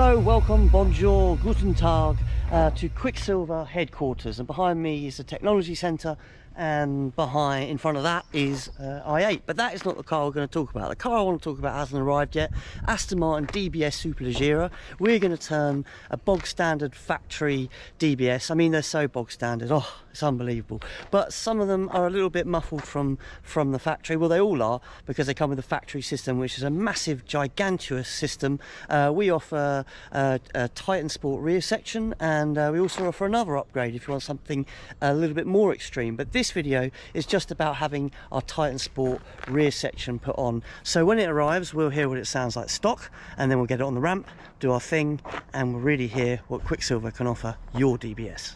Hello, welcome, bonjour, guten tag to Quicksilver headquarters, and behind me is the technology centre, and in front of that is i8. But that is not the car we're going to talk about. The car I want to talk about hasn't arrived yet. Aston Martin DBS Superlegerra. We're going to turn a bog standard factory DBS. I mean, they're so bog standard, oh, it's unbelievable. But some of them are a little bit muffled from the factory. Well, they all are, because they come with a factory system, which is a massive, gigantuous system. We offer a Titan Sport rear section, and we also offer another upgrade if you want something a little bit more extreme. But this video is just about having our Titan Sport rear section put on. So when it arrives, we'll hear what it sounds like stock, and then we'll get it on the ramp, do our thing, and we'll really hear what Quicksilver can offer your DBS.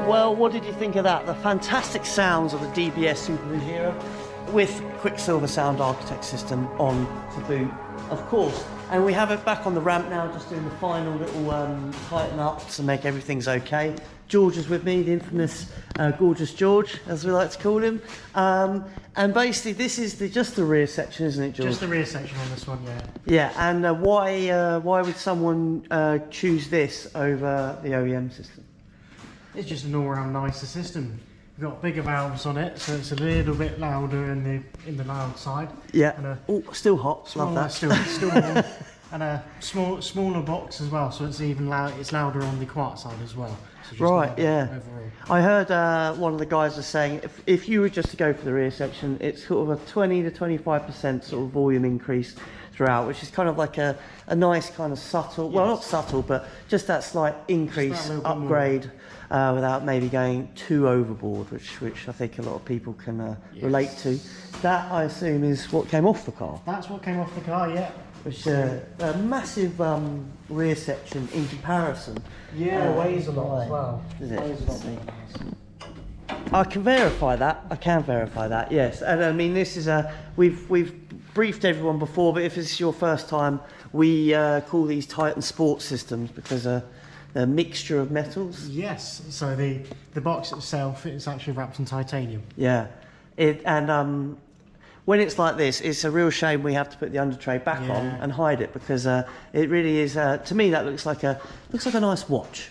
Well, what did you think of that? The fantastic sounds of the DBS Superlegerra with Quicksilver sound architect system on the boot, of course. And we have it back on the ramp now, just doing the final little tighten ups to make everything's okay. George is with me, the infamous Gorgeous George, as we like to call him. And basically this is just the rear section, isn't it, George? Just the rear section on this one, yeah. Yeah, and why would someone choose this over the OEM system? It's just an all-round nicer system. We've got bigger valves on it, so it's a little bit louder in the loud side. Yeah. Oh, still hot. Love that. Still warm. And a smaller box as well, so it's even it's louder on the quiet side as well. So right. Yeah. Overall. I heard one of the guys was saying if you were just to go for the rear section, it's sort of a 20 to 25% sort of volume increase throughout, which is kind of like a nice kind of subtle, well, not subtle, but just that slight increase, upgrade, without maybe going too overboard, which I think a lot of people can relate to. That, I assume, is what came off the car. That's what came off the car, yeah. which a massive rear section in comparison. Yeah, it weighs a lot as well. Does it? Weighs a lot. I can verify that. I can verify that. Yes, and I mean this is we've briefed everyone before, but if this is your first time, we call these Titan Sport systems because they're a mixture of metals. Yes. So the box itself is actually wrapped in titanium. Yeah, when it's like this, it's a real shame we have to put the under tray back on and hide it because it really is. To me, that looks like a nice watch.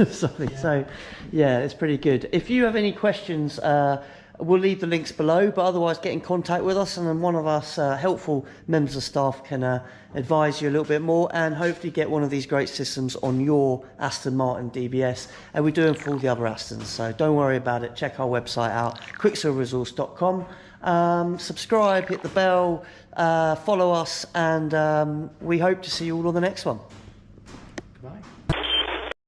Something. Yeah. So, yeah, it's pretty good. If you have any questions, we'll leave the links below. But otherwise, get in contact with us, and then one of us helpful members of staff can advise you a little bit more, and hopefully get one of these great systems on your Aston Martin DBS. And we do them for all the other Astons, so don't worry about it. Check our website out, quicksilverresource.com. Subscribe, hit the bell, follow us, and we hope to see you all on the next one. Bye.